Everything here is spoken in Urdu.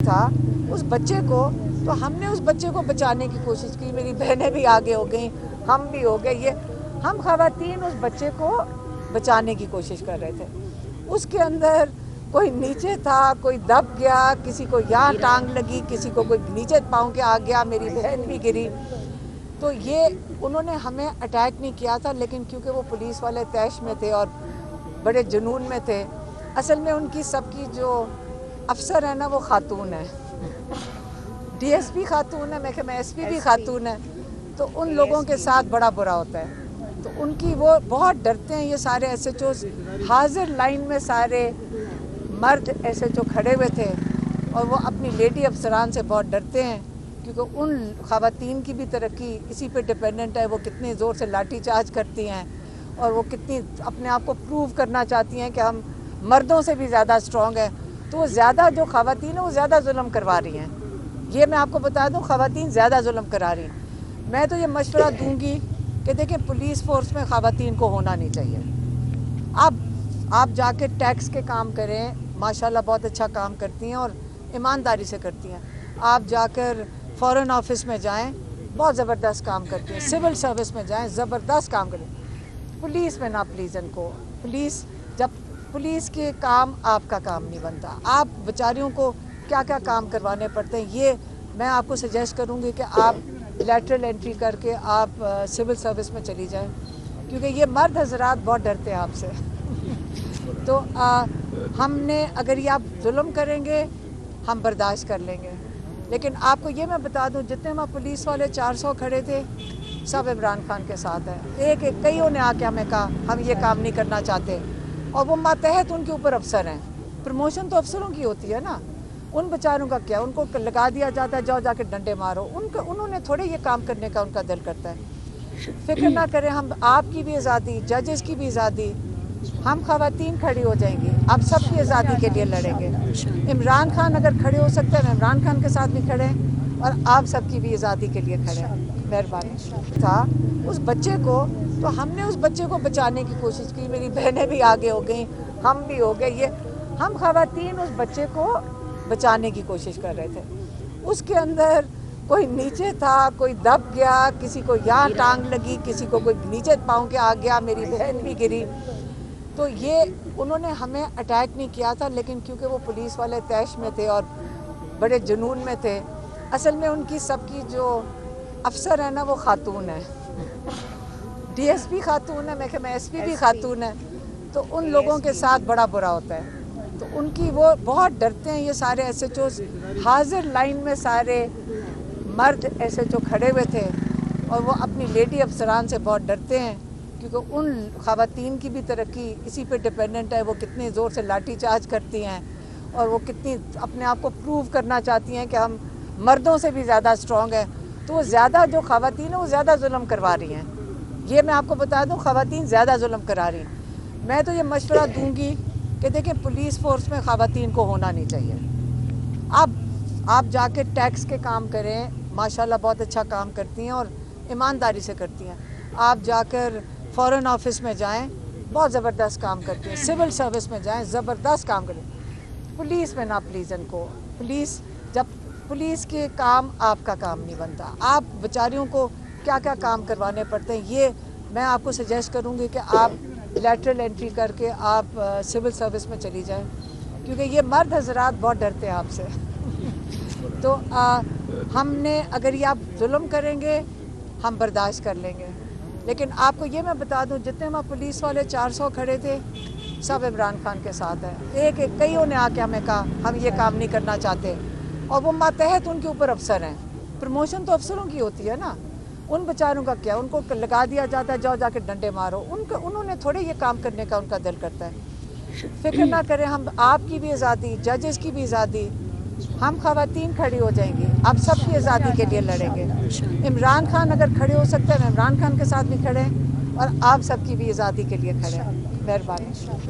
تھا اس بچے کو، تو ہم نے اس بچے کو بچانے کی کوشش کی، میری بہنیں بھی آگے ہو گئیں، ہم بھی ہو گئے، یہ ہم خواتین اس بچے کو بچانے کی کوشش کر رہے تھے۔ اس کے اندر کوئی نیچے تھا، کوئی دب گیا، کسی کو یہاں ٹانگ لگی، کسی کو کوئی نیچے پاؤں کے آ گیا، میری بہن بھی گری۔ تو یہ انہوں نے ہمیں اٹیک نہیں کیا تھا، لیکن کیونکہ وہ پولیس والے طیش میں تھے اور بڑے جنون میں تھے، اصل میں ان کی سب کی جو افسر ہے نا وہ خاتون ہے، ڈی ایس پی خاتون ہے، میں ایس پی بھی خاتون ہے، تو ان لوگوں کے ساتھ بڑا برا ہوتا ہے، تو ان کی وہ بہت ڈرتے ہیں۔ یہ سارے ایس ایچ اوز حاضر لائن میں، سارے مرد ایس ایچ او کھڑے ہوئے تھے، اور وہ اپنی لیڈی افسران سے بہت ڈرتے ہیں، کیونکہ ان خواتین کی بھی ترقی اسی پہ ڈپینڈنٹ ہے، وہ کتنے زور سے لاٹھی چارج کرتی ہیں، اور وہ کتنی اپنے آپ کو پروو کرنا چاہتی ہیں کہ ہم مردوں سے بھی زیادہ اسٹرانگ ہیں، تو وہ زیادہ جو خواتین ہیں وہ زیادہ ظلم کروا رہی ہیں۔ یہ میں آپ کو بتا دوں، خواتین زیادہ ظلم کرا رہی ہیں۔ میں تو یہ مشورہ دوں گی کہ دیکھیں پولیس فورس میں خواتین کو ہونا نہیں چاہیے۔ آپ جا کے ٹیکس کے کام کریں، ماشاءاللہ بہت اچھا کام کرتی ہیں اور ایمانداری سے کرتی ہیں۔ آپ جا کر فورن آفس میں جائیں، بہت زبردست کام کرتی ہیں۔ سول سروس میں جائیں، زبردست کام کریں۔ پولیس میں نہ پلیز ان کو، پولیس کے کام آپ کا کام نہیں بنتا، آپ بیچاریوں کو کیا کیا کام کروانے پڑتے ہیں۔ یہ میں آپ کو سجیسٹ کروں گی کہ آپ لیٹرل انٹری کر کے آپ سول سروس میں چلی جائیں، کیونکہ یہ مرد حضرات بہت ڈرتے ہیں آپ سے۔ تو ہم نے، اگر یہ آپ ظلم کریں گے ہم برداشت کر لیں گے، لیکن آپ کو یہ میں بتا دوں، جتنے وہاں پولیس والے 400 کھڑے تھے سب عمران خان کے ساتھ ہیں۔ کئیوں نے آ کے ہمیں کہا ہم یہ کام نہیں کرنا چاہتے، اور وہ ماتحت ان کے اوپر افسر ہیں۔ پروموشن تو افسروں کی ہوتی ہے نا، ان بیچاروں کا کیا، ان کو لگا دیا جاتا ہے جاؤ جا کے ڈنڈے مارو، انہوں نے تھوڑے یہ کام کرنے کا ان کا دل کرتا ہے۔ فکر نہ کریں، ہم آپ کی بھی آزادی، ججز کی بھی آزادی، ہم خواتین کھڑی ہو جائیں گی، آپ سب کی آزادی کے لیے لڑیں گے۔ عمران خان اگر کھڑے ہو سکتے ہیں، عمران خان کے ساتھ بھی کھڑے ہیں، اور آپ سب کی بھی آزادی کے لیے کھڑے ہیں۔ مہربانی تھا اس بچے کو، تو ہم نے اس بچے کو بچانے کی کوشش کی، میری بہنیں بھی آگے ہو گئیں، ہم بھی ہو گئے، یہ ہم خواتین اس بچے کو بچانے کی کوشش کر رہے تھے۔ اس کے اندر کوئی نیچے تھا، کوئی دب گیا، کسی کو یہاں ٹانگ لگی، کسی کو کوئی نیچے پاؤں کے آ گیا، میری بہن بھی گری۔ تو یہ انہوں نے ہمیں اٹیک نہیں کیا تھا، لیکن کیونکہ وہ پولیس والے طیش میں تھے اور بڑے جنون میں تھے، اصل میں ان کی سب کی جو افسر ہے نا وہ خاتون ہے، ڈی ایس پی خاتون ہے، میں ایس پی بھی خاتون ہے، تو ان لوگوں کے ساتھ بڑا برا ہوتا ہے، تو ان کی وہ بہت ڈرتے ہیں۔ یہ سارے ایس ایچ اوز حاضر لائن میں، سارے مرد ایس ایچ او کھڑے ہوئے تھے، اور وہ اپنی لیڈی افسران سے بہت ڈرتے ہیں، کیونکہ ان خواتین کی بھی ترقی اسی پہ ڈپینڈنٹ ہے، وہ کتنے زور سے لاٹھی چارج کرتی ہیں، اور وہ کتنی اپنے آپ کو پروو کرنا چاہتی ہیں کہ ہم مردوں سے بھی زیادہ اسٹرانگ ہیں، تو وہ زیادہ جو خواتین ہیں وہ زیادہ ظلم کروا رہی ہیں۔ یہ میں آپ کو بتا دوں، خواتین زیادہ ظلم کرا رہی ہیں۔ میں تو یہ مشورہ دوں گی کہ دیکھیں پولیس فورس میں خواتین کو ہونا نہیں چاہیے۔ آپ جا کے ٹیکس کے کام کریں، ماشاءاللہ بہت اچھا کام کرتی ہیں اور ایمانداری سے کرتی ہیں۔ آپ جا کر فورن آفس میں جائیں، بہت زبردست کام کرتی ہیں۔ سول سروس میں جائیں، زبردست کام کریں۔ پولیس میں نہ پلیز ان کو، پولیس کے کام آپ کا کام نہیں بنتا، آپ بیچاریوں کو کیا کیا کام کروانے پڑتے ہیں۔ یہ میں آپ کو سجیسٹ کروں گی کہ آپ لیٹرل انٹری کر کے آپ سول سروس میں چلی جائیں، کیونکہ یہ مرد حضرات بہت ڈرتے ہیں آپ سے۔ تو ہم نے، اگر یہ آپ ظلم کریں گے ہم برداشت کر لیں گے، لیکن آپ کو یہ میں بتا دوں، جتنے وہاں پولیس والے 400 کھڑے تھے سب عمران خان کے ساتھ ہیں۔ کئیوں نے آ کے ہمیں کہا ہم یہ کام نہیں کرنا چاہتے، اور وہ ماتحت ان کے اوپر افسر ہیں۔ پروموشن تو افسروں کی ہوتی ہے نا، ان بیچاروں کا کیا، ان کو لگا دیا جاتا ہے جاؤ جا کے ڈنڈے مارو، انہوں نے تھوڑے یہ کام کرنے کا ان کا دل کرتا ہے۔ فکر نہ کریں، ہم آپ کی بھی آزادی، ججز کی بھی آزادی، ہم خواتین کھڑی ہو جائیں گی، آپ سب کی آزادی کے لیے لڑیں گے۔ عمران خان اگر کھڑے ہو سکتے ہیں، عمران خان کے ساتھ بھی کھڑے ہیں، اور آپ سب کی بھی آزادی کے لیے کھڑے ہیں۔ مہربانی۔